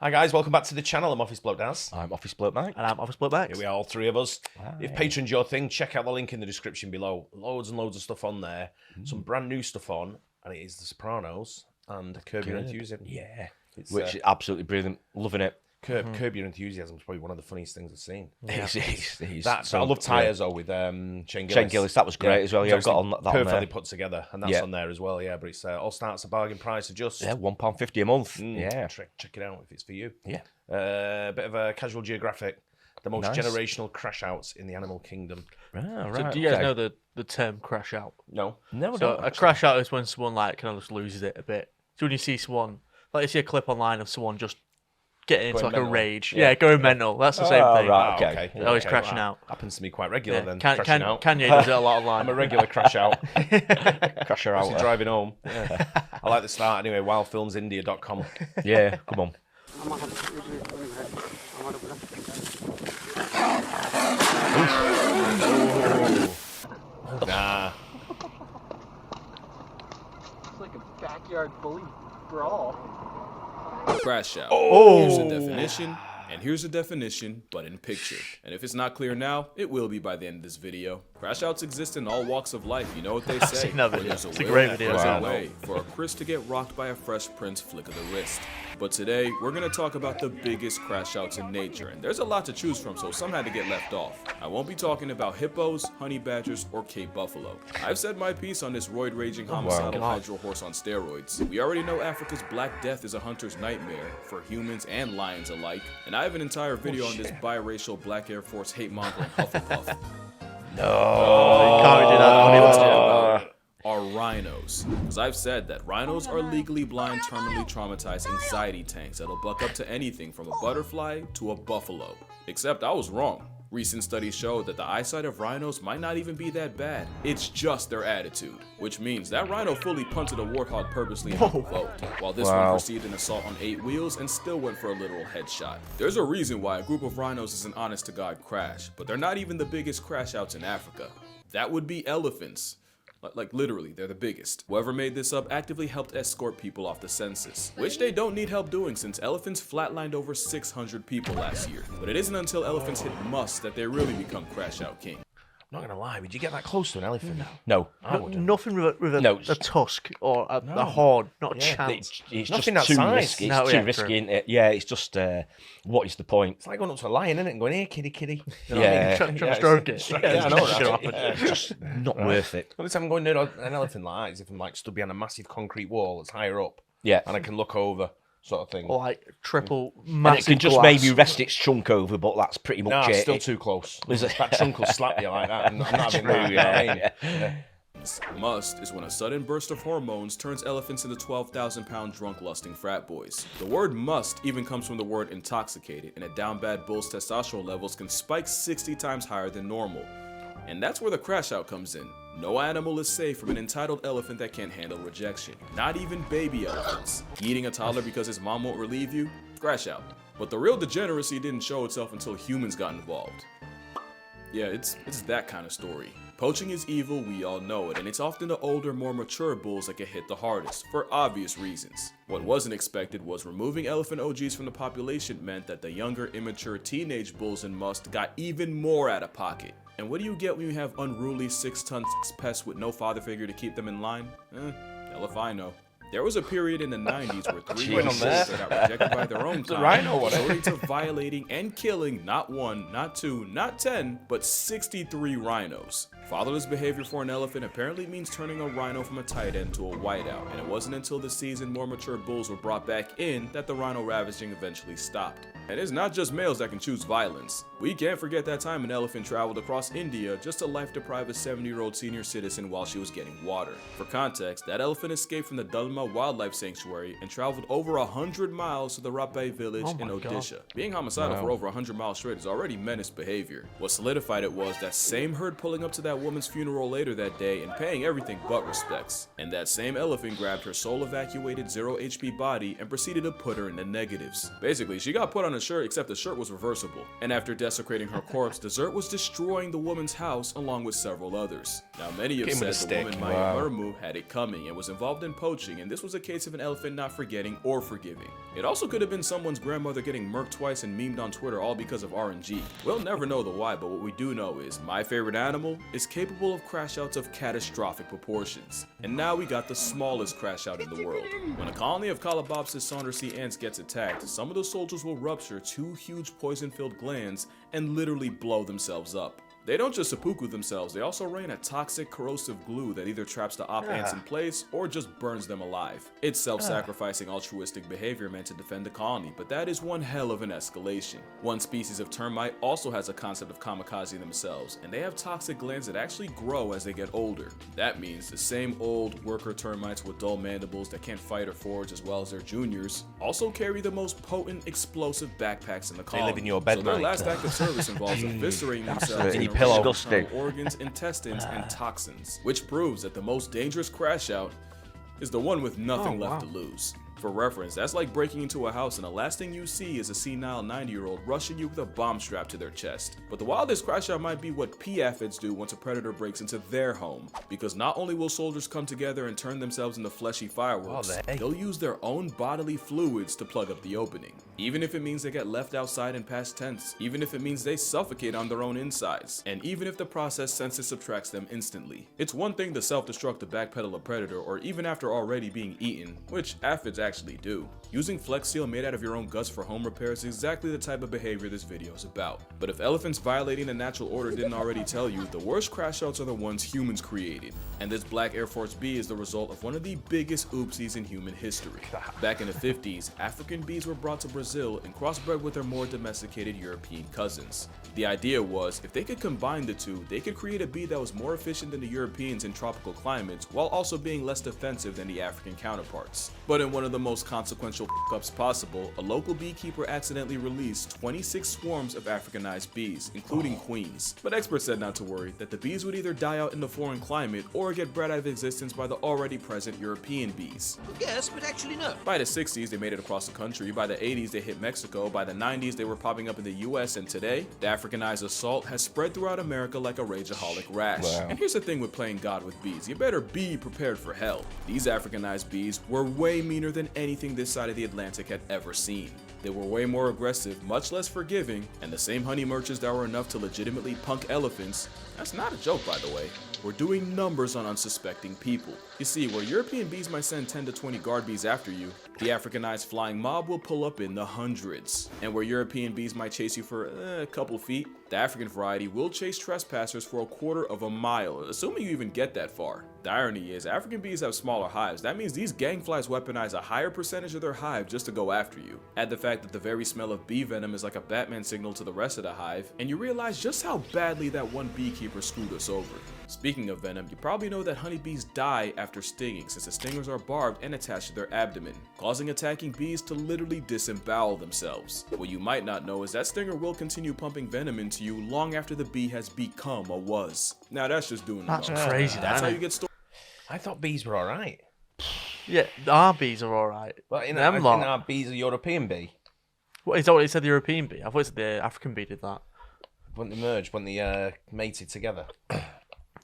Hi guys, welcome back to the channel. I'm Office Bloke Daz. I'm Office Bloke Mike. And I'm Office Bloke Max. Here we are, all three of us. Hi. If Patreon's your thing, check out the link in the description below. Loads and loads of stuff on there. Some brand new stuff on, and it is The Sopranos and Curb Your Enthusiasm. Yeah, It's, which is absolutely brilliant. Loving it. Curb Your Enthusiasm is probably one of the funniest things I've seen. He's I love Tyres though with Shane Gillis. Shane Gillis, that was great as well. Yeah, I've got on that on perfectly there. put together, and that's on there as well. Yeah, but it's all starts a bargain price of just £1.50 a month. Yeah, check it out if it's for you. Yeah. Bit of a casual geographic. The most generational crash outs in the animal kingdom. So do you guys know the term crash out? No. So a crash out is when someone like kind of just loses it a bit. So when you see someone, like you see a clip online of someone just getting into Going like mental. a rage. Yeah, going mental. That's the same thing. Right, okay. They're always crashing out. Happens to me quite regular then. Kanye Crashing out. does it a lot online. I'm a regular crash out. Crasher Actually out. driving home. Yeah. I like the start anyway. Wildfilmsindia.com. Yeah, come on. Nah. It's like a backyard bully brawl. Crash out. Here's the definition, and here's the definition, but in picture. And if it's not clear now, it will be by the end of this video. Crash outs exist in all walks of life. You know what they say. seen that Where video. there's It's a will, great video. there's Wow. a way for a Chris to get rocked by a Fresh Prince flick of the wrist. But today, we're going to talk about the biggest crash outs in nature, and there's a lot to choose from, so some had to get left off. I won't be talking about hippos, honey badgers, or Cape buffalo. I've said my piece on this roid-raging homicidal hydro horse on steroids. We already know Africa's Black Death is a hunter's nightmare for humans and lions alike, and I have an entire video on this biracial Black Air Force hate-mongering Hufflepuff. Can't do that. Are rhinos. Because I've said that rhinos are legally blind, terminally traumatized anxiety tanks that'll buck up to anything from a butterfly to a buffalo. Except I was wrong. Recent studies show that the eyesight of rhinos might not even be that bad. It's just their attitude. Which means that rhino fully punted a warthog purposely and unprovoked, while this one received an assault on 8 wheels and still went for a literal headshot. There's a reason why a group of rhinos is an honest-to-God crash, but they're not even the biggest crash outs in Africa. That would be elephants. Like literally, they're the biggest. Whoever made this up actively helped escort people off the census, which they don't need help doing since elephants flatlined over 600 people last year. But it isn't until elephants hit musk that they really become crash out king. I'm not going to lie, would you get that close to an elephant? No. I wouldn't. Nothing with a tusk or a horn, not a chance. It's Nothing just that too size. risky. No, It's too yeah, risky, true. isn't it? Yeah, it's just, what is the point? It's like going up to a lion, isn't it? And going, hey, kitty, kitty. You know Yeah. what I mean? Trying to stroke it. Yeah, I know that. It's just not worth it. The only time I'm going near an elephant like that is if I'm like stood behind a massive concrete wall that's higher up. Yeah. And I can look over, sort of thing. Or like triple And it massive can just glass. maybe rest its chunk over, but that's pretty much No, it. it's still too close. That trunk will slap you like that. I'm not having that, you know what I mean? Yeah. Must is when a sudden burst of hormones turns elephants into 12,000-pound drunk lusting frat boys. The word must even comes from the word intoxicated, and a down bad bull's testosterone levels can spike 60 times higher than normal. And that's where the crash out comes in. No animal is safe from an entitled elephant that can't handle rejection. Not even baby elephants. Eating a toddler because his mom won't relieve you? Crash out. But the real degeneracy didn't show itself until humans got involved. Yeah, it's that kind of story. Poaching is evil, we all know it, and it's often the older, more mature bulls that get hit the hardest, for obvious reasons. What wasn't expected was removing elephant OGs from the population meant that the younger, immature teenage bulls in must got even more out of pocket. And what do you get when you have unruly 6-ton pests with no father figure to keep them in line? Hell if I know. There was a period in the 90s where 3 young bulls that got rejected by their own kind Rhino, what? resorting to violating and killing not 1, not 2, not 10, but 63 rhinos. Fatherless behavior for an elephant apparently means turning a rhino from a tight end to a whiteout, and it wasn't until the season more mature bulls were brought back in that the rhino ravaging eventually stopped. And it's not just males that can choose violence. We can't forget that time an elephant traveled across India just to life-deprive a 70-year-old senior citizen while she was getting water. For context, that elephant escaped from the Dalma Wildlife Sanctuary and traveled over 100 miles to the Rappe village in Odisha. Being homicidal for over 100 miles straight is already menace behavior. What solidified it was that same herd pulling up to that that woman's funeral later that day and paying everything but respects. And that same elephant grabbed her soul-evacuated 0 HP body and proceeded to put her in the negatives. Basically, she got put on a shirt, except the shirt was reversible. And after desecrating her corpse, Dessert was destroying the woman's house along with several others. Now, many have said the woman Maya Murmu had it coming and was involved in poaching, and this was a case of an elephant not forgetting or forgiving. It also could have been someone's grandmother getting murked twice and memed on Twitter all because of RNG. We'll never know the why, but what we do know is my favorite animal is capable of crash outs of catastrophic proportions. And now we got the smallest crash out in the world. When a colony of Calabopsis saundersea ants gets attacked, some of the soldiers will rupture 2 huge poison-filled glands and literally blow themselves up. They don't just seppuku themselves, they also rain a toxic, corrosive glue that either traps the op ants in place or just burns them alive. It's self-sacrificing altruistic behavior meant to defend the colony, but that is one hell of an escalation. One species of termite also has a concept of kamikaze themselves, and they have toxic glands that actually grow as they get older. That means the same old worker termites with dull mandibles that can't fight or forage as well as their juniors also carry the most potent explosive backpacks in the colony. They live in your bed, so their mate. last act of service involves eviscerating themselves in in your a pillow. range of internal organs, intestines, and toxins, which proves that the most dangerous crash out is the one with nothing left to lose. For reference, that's like breaking into a house and the last thing you see is a senile 90-year-old rushing you with a bomb strapped to their chest. But the wildest crash out might be what pea-aphids do once a predator breaks into their home, because not only will soldiers come together and turn themselves into fleshy fireworks, they'll use their own bodily fluids to plug up the opening. Even if it means they get left outside in past tense, even if it means they suffocate on their own insides, and even if the process senses subtracts them instantly. It's one thing to self-destruct to backpedal a predator, or even after already being eaten, which aphids actually do. Using Flex Seal made out of your own guts for home repair is exactly the type of behavior this video is about. But if elephants violating the natural order didn't already tell you, the worst crash outs are the ones humans created. And this black Air Force bee is the result of one of the biggest oopsies in human history. Back in the 50s, African bees were brought to Brazil and crossbred with their more domesticated European cousins. The idea was, if they could combine the two, they could create a bee that was more efficient than the Europeans in tropical climates, while also being less defensive than the African counterparts. But in one of the most consequential f***ups possible, a local beekeeper accidentally released 26 swarms of Africanized bees, including queens. But experts said not to worry, that the bees would either die out in the foreign climate or get bred out of existence by the already present European bees. Yes, but actually no. By the 60s, they made it across the country. By the 80s, they hit Mexico. By the 90s, they were popping up in the US. And today, the Africanized assault has spread throughout America like a rageaholic rash. Wow. And here's the thing with playing God with bees. You better be prepared for hell. These Africanized bees were way meaner than anything this side of the Atlantic had ever seen. They were way more aggressive, much less forgiving, and the same honey merchants that were enough to legitimately punk elephants, that's not a joke by the way, were doing numbers on unsuspecting people. You see, where European bees might send 10 to 20 guard bees after you, the Africanized flying mob will pull up in the hundreds. And where European bees might chase you for a couple feet, the African variety will chase trespassers for a quarter of a mile, assuming you even get that far. The irony is, African bees have smaller hives. That means these gangflies weaponize a higher percentage of their hive just to go after you. Add the fact that the very smell of bee venom is like a Batman signal to the rest of the hive, and you realize just how badly that one beekeeper screwed us over. Speaking of venom, you probably know that honeybees die after stinging, since the stingers are barbed and attached to their abdomen, causing attacking bees to literally disembowel themselves. What you might not know is that stinger will continue pumping venom into you long after the bee has become a was. Now that's just doing the That's most. crazy. That's how isn't you it? get stories. I thought bees were all right. Yeah, our bees are all right. But in Them lot. our bees, a European bee. What is that? What it said? The European bee. I thought it said the African bee did that. When they merged, when they mated together.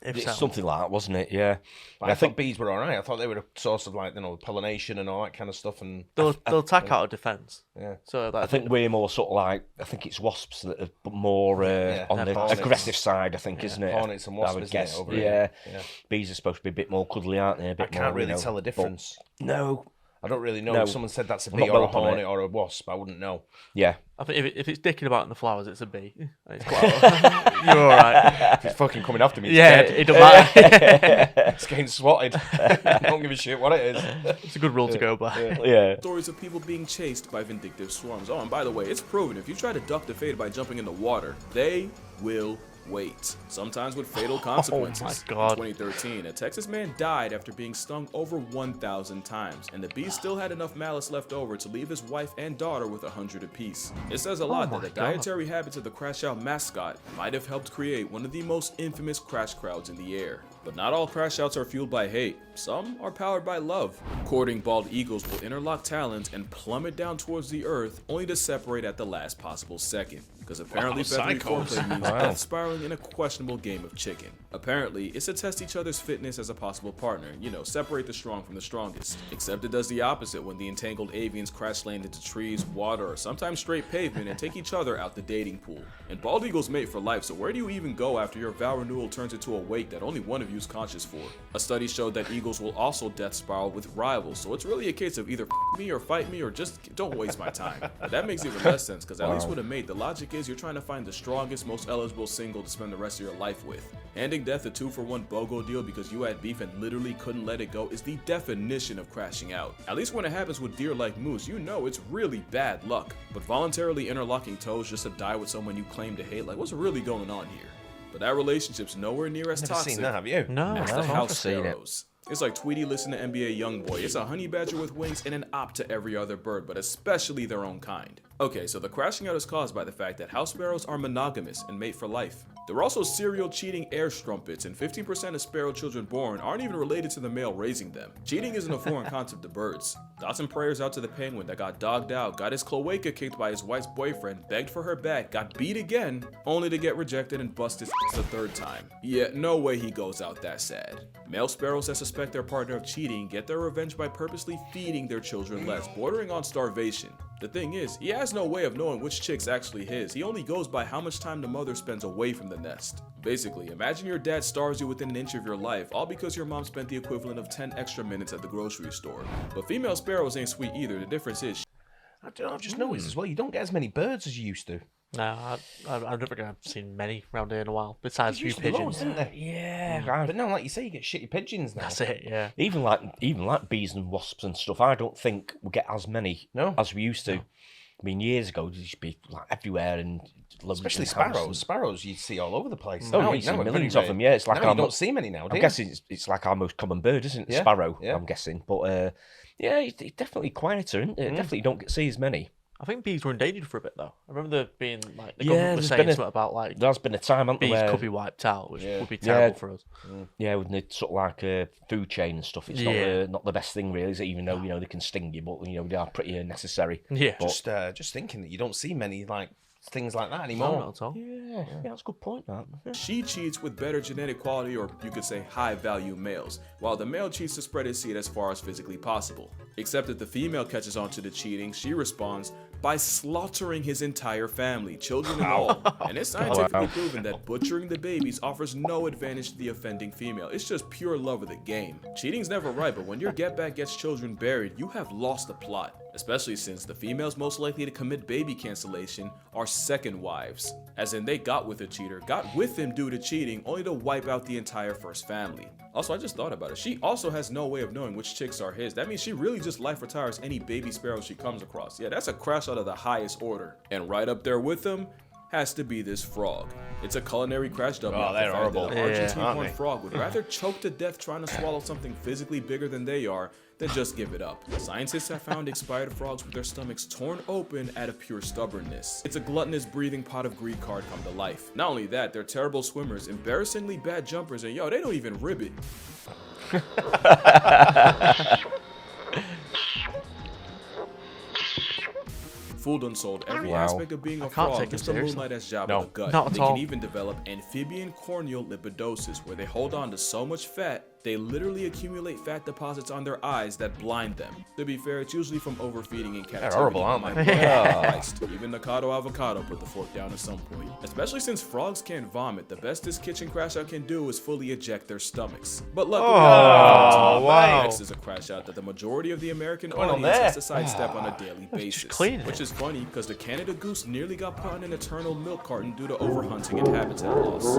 If It's so. something like that, wasn't it? Yeah. But I thought bees were all right. I thought they were a source of, like, pollination and all that kind of stuff. And They'll attack out of defence. yeah, So that, I think we're more sort of like, I think it's wasps that are more on and the hornets. aggressive side, I think, isn't it? hornets and I wasps, would isn't it, guess. over yeah. here? Yeah. Bees are supposed to be a bit more cuddly, aren't they? A I bit can't more, really you know, tell the but- difference. No. I don't really know. No. If someone said that's a I'm bee not or well a up on hornet it. or a wasp, I wouldn't know. Yeah. I think if it's dicking about in the flowers, it's a bee. It's quite, you're all right. If it's fucking coming after me, it's Yeah, dead. it don't matter. It's getting swatted. I don't give a shit what it is. It's a good rule to go by. Yeah. Stories of people being chased by vindictive swarms. Oh, and by the way, it's proven if you try to duck the fate by jumping in the water, they will Wait, sometimes with fatal consequences. Oh my God. In 2013, a Texas man died after being stung over 1,000 times, and the beast still had enough malice left over to leave his wife and daughter with 100 apiece. It says a lot that the dietary habits of the Crash Out mascot might have helped create one of the most infamous crash crowds in the air. But not all crash outs are fueled by hate. Some are powered by love. Courting bald eagles will interlock talons and plummet down towards the earth, only to separate at the last possible second. Because apparently feathery foreplay means death spiraling in a questionable game of chicken. Apparently, it's to test each other's fitness as a possible partner, separate the strong from the strongest. Except it does the opposite when the entangled avians crash land into trees, water, or sometimes straight pavement and take each other out the dating pool. And bald eagles mate for life, so where do you even go after your vow renewal turns into a wake that only one of you is conscious for? A study showed that eagles will also death spiral with rivals, so it's really a case of either f me or fight me or just don't waste my time. But that makes even less sense, because at least with a mate, the logic is you're trying to find the strongest, most eligible single to spend the rest of your life with. Handing death a 2-for-1 BOGO deal because you had beef and literally couldn't let it go is the definition of crashing out. At least when it happens with deer like moose, it's really bad luck. But voluntarily interlocking toes just to die with someone you claim to hate, like what's really going on here? But that relationship's nowhere near as toxic. Seen that, have you? No, as the I've house never seen it. sparrows. It's like Tweety listening to NBA Youngboy. It's a honey badger with wings and an op to every other bird, but especially their own kind. Okay, so the crashing out is caused by the fact that house sparrows are monogamous and mate for life. They're also serial cheating air strumpets, and 15% of sparrow children born aren't even related to the male raising them. Cheating isn't a foreign concept to birds. Thoughts and prayers out to the penguin that got dogged out, got his cloaca kicked by his wife's boyfriend, begged for her back, got beat again, only to get rejected and bust his the third time. Yeah, no way he goes out that sad. Male sparrows that suspect their partner of cheating get their revenge by purposely feeding their children less, bordering on starvation. The thing is, he has no way of knowing which chick's actually his. He only goes by how much time the mother spends away from the nest. Basically, imagine your dad starves you within an inch of your life, all because your mom spent the equivalent of 10 extra minutes at the grocery store. But female sparrows ain't sweet either. The difference is, I don't know, I've just noticed as well, you don't get as many birds as you used to. No, I've never seen many around here in a while, besides a few pigeons. Loads, didn't there? Yeah, But no, like you say, you get shitty pigeons now. That's it, yeah. even like bees and wasps and stuff. I don't think we get as many as we used to. I mean, years ago, there used to be like everywhere and especially sparrows. Sparrows you'd see all over the place. Oh, you see millions of them. Yeah, it's like you don't see many now. I'm guessing it's like our most common bird, isn't it? The sparrow. Yeah. I'm guessing, but yeah, it's definitely quieter, isn't it? Definitely don't see as many. I think bees were endangered for a bit though. I remember there being like the government was saying something about like there's been a time bees could be wiped out, which would be terrible for us. Yeah, with the sort of like food chain and stuff, it's not the best thing really, is it? Even though they can sting you, but they are pretty necessary. Yeah, but, just thinking that you don't see many like things like that anymore. No, not at all. Yeah, that's a good point. That she cheats with better genetic quality, or you could say high-value males, while the male cheats to spread his seed as far as physically possible. Except that the female catches on to the cheating, she responds by slaughtering his entire family, children and all. And it's scientifically proven that butchering the babies offers no advantage to the offending female. It's just pure love of the game. Cheating's never right, but when your get back gets children buried, you have lost the plot. Especially since the females most likely to commit baby cancellation are second wives. As in, they got with a cheater, got with him due to cheating, only to wipe out the entire first family. Also, I just thought about it. She also has no way of knowing which chicks are his. That means she really just life retires any baby sparrow she comes across. Yeah, that's a crash out of the highest order. And right up there with them has to be this frog. It's a culinary crash dummy. Oh, they're horrible. The Argentine horn frog would rather choke to death trying to swallow something physically bigger than they are than just give it up. Scientists have found expired frogs with their stomachs torn open out of pure stubbornness. It's a gluttonous breathing pot of greed card come to life. Not only that, they're terrible swimmers, embarrassingly bad jumpers, and they don't even rib it. Fooled unsold every aspect of being a frog, just a moonlight as job with a gut. Not at They all. can even develop amphibian corneal lipidosis, where they hold on to so much fat they literally accumulate fat deposits on their eyes that blind them. To be fair, it's usually from overfeeding in captivity. They're horrible, aren't My they? Christ. Even Nakado Avocado put the fork down at some point. Especially since frogs can't vomit, the best this kitchen crash out can do is fully eject their stomachs. But luckily, wow. Next is a crash out that the majority of the American audience has to sidestep on a daily basis. cleaning Which is funny because the Canada goose nearly got put on an eternal milk carton due to overhunting and habitat loss.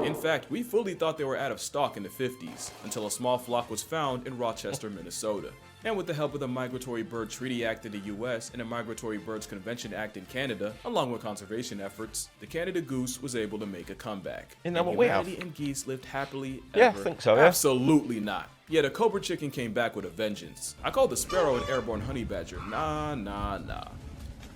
In fact, we fully thought they were out of stock in the 50s, until a small flock was found in Rochester, Minnesota. And with the help of the Migratory Bird Treaty Act in the US and the Migratory Birds Convention Act in Canada, along with conservation efforts, the Canada goose was able to make a comeback. Isn't that what we have? Humanity and geese lived happily Yeah, ever. I think so, yeah. Absolutely not. Yeah, the cobra chicken came back with a vengeance. I call the sparrow an airborne honey badger. Nah.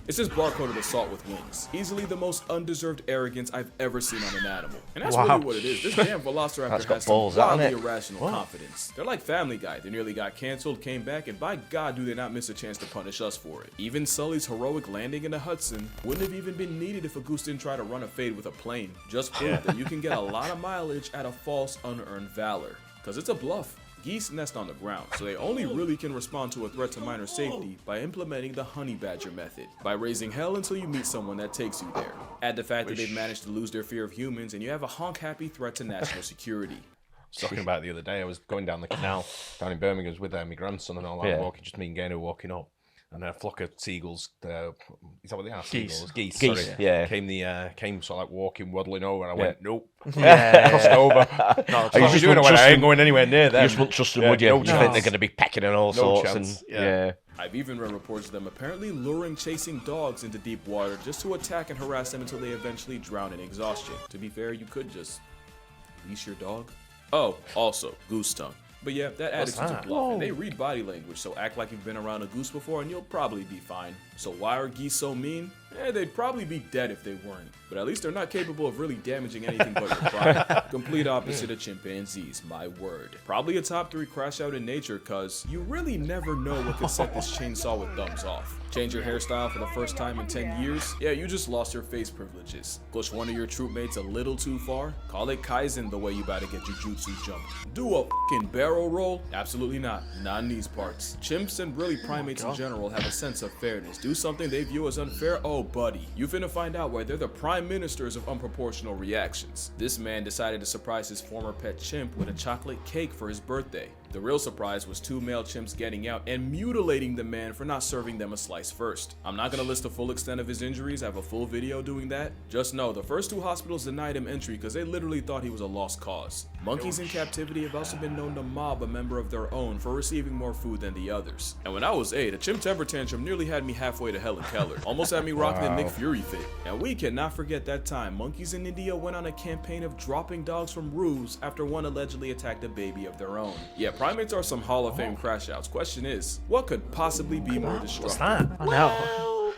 It's just barcoded assault with wings. Easily the most undeserved arrogance I've ever seen on an animal. And that's really what it is. This damn velociraptor That's got has some balls, hasn't wildly it? irrational confidence. They're like Family Guy. They nearly got canceled, came back, and by God do they not miss a chance to punish us for it. Even Sully's heroic landing in the Hudson wouldn't have even been needed if a goose didn't try to run a fade with a plane. Just prove that you can get a lot of mileage at a false, unearned valor. Because it's a bluff. Geese nest on the ground, so they only really can respond to a threat to minor safety by implementing the honey badger method, by raising hell until you meet someone that takes you there. Add the fact that they've managed to lose their fear of humans, and you have a honk-happy threat to national security. I was talking about it the other day. I was going down the canal down in Birmingham with my grandson and all that, walking, just me and Gaynor walking up. And a flock of seagulls, is that what they are? Geese. Geese, Geese, sorry. yeah. Came sort of like walking, waddling over, and I went, nope. Yeah. Crossed over. You I just doing it wouldn't when I trust ain't them. going anywhere near them. You just wouldn't trust them, would you? No You think chance. they're going to be pecking and all sorts. chance, And yeah. I've even read reports of them apparently luring chasing dogs into deep water just to attack and harass them until they eventually drown in exhaustion. To be fair, you could just leash your dog. Oh, also, goose tongue. But yeah, that attitude's a that? bluff, and they read body language, so act like you've been around a goose before and you'll probably be fine. So why are geese so mean? They'd probably be dead if they weren't. But at least they're not capable of really damaging anything but your pride. Complete opposite of chimpanzees, my word. Probably a top 3 crash out in nature, cause you really never know what could set this chainsaw with thumbs off. Change your hairstyle for the first time in 10 years? Yeah, you just lost your face privileges. Push one of your troopmates a little too far? Call it Kaizen the way you about to get jujutsu jumped. Do a fucking barrel roll? Absolutely not. Not in these parts. Chimps and really primates in general have a sense of fairness. Do something they view as unfair? Oh, buddy. You finna find out why they're the prime ministers of unproportional reactions. This man decided to surprise his former pet chimp with a chocolate cake for his birthday. The real surprise was 2 male chimps getting out and mutilating the man for not serving them a slice first. I'm not gonna list the full extent of his injuries, I have a full video doing that. Just know, the first 2 hospitals denied him entry because they literally thought he was a lost cause. Monkeys in captivity have also been known to mob a member of their own for receiving more food than the others. And when I was 8, a chimp temper tantrum nearly had me halfway to Helen Keller. Almost had me rocking a Nick Fury fit. And we cannot forget that time monkeys in India went on a campaign of dropping dogs from roofs after one allegedly attacked a baby of their own. Yeah, primates are some Hall of Fame crash outs. Question is, what could possibly be more destructive? I know.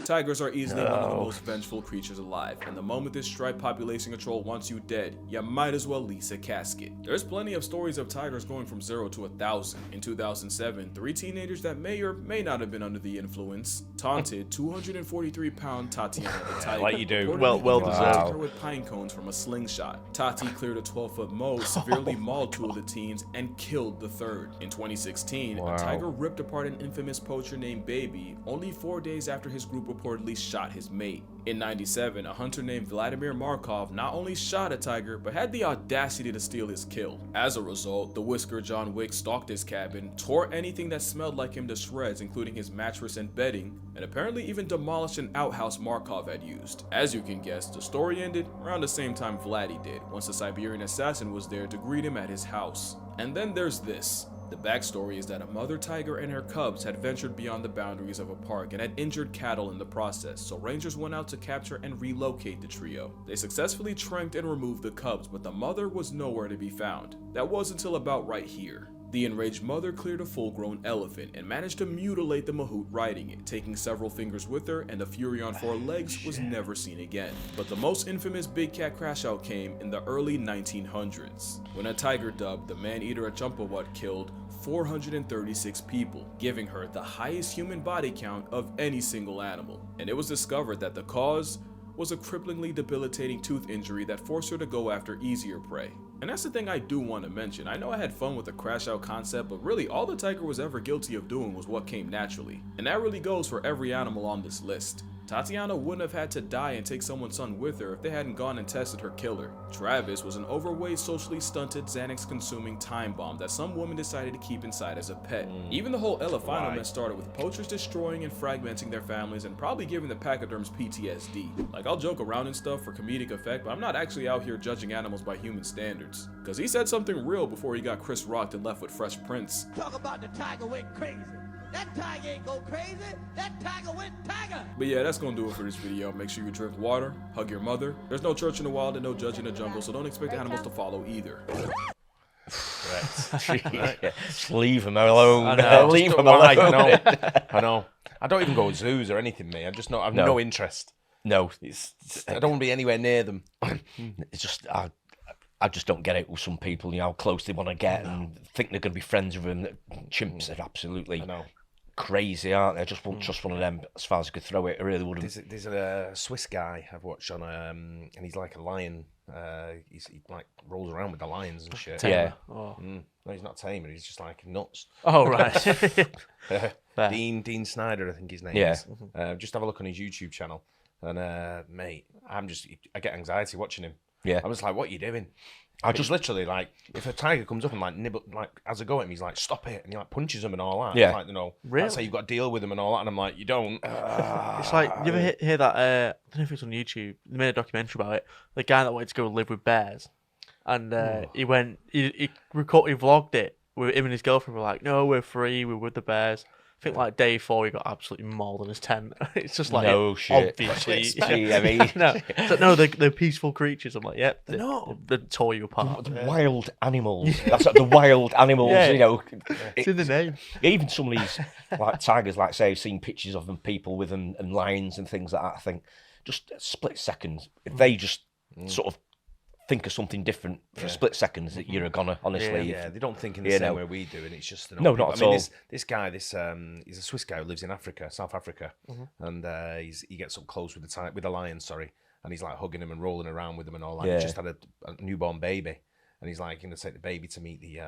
Tigers are easily one of the most vengeful creatures alive, and the moment this striped population control wants you dead, you might as well lease a casket. There's plenty of stories of tigers going from 0 to 1,000. In 2007, 3 teenagers that may or may not have been under the influence taunted 243-pound Tatiana the tiger. Like you do. Reportedly Well even deserved. attacked her with pine cones from a slingshot. Tati cleared a 12-foot mow, severely mauled 2 of the teens, and killed the third. In 2016, a tiger ripped apart an infamous poacher named Baby only 4 days after his group reportedly shot his mate. In 97, a hunter named Vladimir Markov not only shot a tiger, but had the audacity to steal his kill. As a result, the Whisker John Wick stalked his cabin, tore anything that smelled like him to shreds, including his mattress and bedding, and apparently even demolished an outhouse Markov had used. As you can guess, the story ended around the same time Vladdy did, once the Siberian assassin was there to greet him at his house. And then there's this. The backstory is that a mother tiger and her cubs had ventured beyond the boundaries of a park and had injured cattle in the process, so rangers went out to capture and relocate the trio. They successfully tranked and removed the cubs, but the mother was nowhere to be found. That was until about right here. The enraged mother cleared a full-grown elephant and managed to mutilate the mahout riding it, taking several fingers with her, and the fury on 4 legs was never seen again. But the most infamous big cat crash-out came in the early 1900s, when a tiger dubbed the man-eater at Champawat killed 436 people, giving her the highest human body count of any single animal. And it was discovered that the cause was a cripplingly debilitating tooth injury that forced her to go after easier prey. And that's the thing I do want to mention. I know I had fun with the crash out concept, but really all the tiger was ever guilty of doing was what came naturally. And that really goes for every animal on this list. Tatiana wouldn't have had to die and take someone's son with her if they hadn't gone and tested her killer. Travis was an overweight, socially stunted, Xanax-consuming time bomb that some woman decided to keep inside as a pet. Even the whole Elefino mess started with poachers destroying and fragmenting their families and probably giving the pachyderms PTSD. Like, I'll joke around and stuff for comedic effect, but I'm not actually out here judging animals by human standards. Cause he said something real before he got Chris rocked and left with Fresh Prince. Talk about the tiger went crazy. That tiger ain't go crazy. That tiger went tiger. But yeah, that's gonna do it for this video. Make sure you drink water, hug your mother. There's no church in the wild and no judge in the jungle, so don't expect animals to follow either. Just leave him alone. Leave him I alone. know. I know. I don't even go to zoos or anything, mate. I've no interest. No, I don't want to be anywhere near them. it's just I just don't get it with some people. You know how close they want to get and think they're going to be friends with them. Chimps are absolutely crazy, aren't they? Just one of them. As far as I could throw it, I really wouldn't. There's a Swiss guy I've watched on, and he's like a lion. He like rolls around with the lions and shit. Yeah. Oh. No, he's not tamer. He's just like nuts. Oh, right. Dean Snyder, I think his name is. Just have a look on his YouTube channel. And mate, I get anxiety watching him. Yeah. I'm just like, what are you doing? I just literally like, if a tiger comes up and like nibble, like as I go at him, he's like, stop it, and he like punches him and all that. Yeah. Like, Really? that's how you've got to deal with him and all that. And I'm like, you don't. It's like, you ever hear that? I don't know if it's on YouTube. They made a documentary about it. The guy that wanted to go live with bears, and he vlogged it with him and his girlfriend. Were like, no, we're free. We're with the bears. I think like day 4, he got absolutely mauled in his tent. It's just like, no shit. Obviously, I mean, no, they're peaceful creatures. I'm like, yep, they tore you apart. Wild animals. That's like the wild animals. Yeah. You know, It's in the name. even some of these like tigers, like say, I've seen pictures of them, people with them, and lions and things like that. I think just a split second, if they just sort of think of something different for a split second, that you're a goner. Honestly, Yeah, they don't think in the same way we do, and it's just No, not at all. This guy, he's a Swiss guy who lives in Africa, South Africa, and he gets up close with the lion, and he's like hugging him and rolling around with him and all that. Yeah. He just had a newborn baby, and he's like going to take the baby to meet the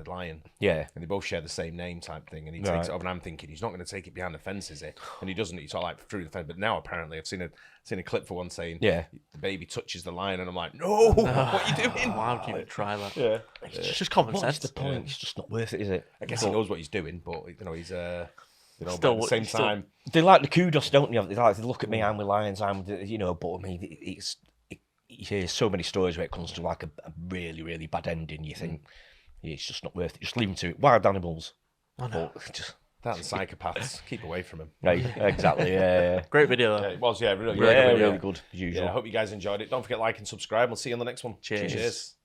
lion. Yeah. And they both share the same name type thing, and he takes it over, and I'm thinking he's not going to take it behind the fence, is he? And he doesn't. He's all like through the fence. But now apparently I've seen a clip for one saying the baby touches the lion, and I'm like, no, what are you doing? Why would you even try that? Yeah. It's just common What's sense. the point? It's just not worth it, is it? I guess he knows what he's doing, but he's but at Still- the same still- time. They like the kudos, don't they? They look at me, I'm with lions, I'm with, but I mean, you hear so many stories where it comes to like a really, really bad ending. You think it's just not worth it. Just leave them to it. Wild animals. I know. But just That and psychopaths, keep away from him. right, exactly. Yeah. Great video though. Yeah, it was, really, Yeah, really, really good as usual. I hope you guys enjoyed it. Don't forget to like and subscribe. We'll see you on the next one. Cheers. Cheers.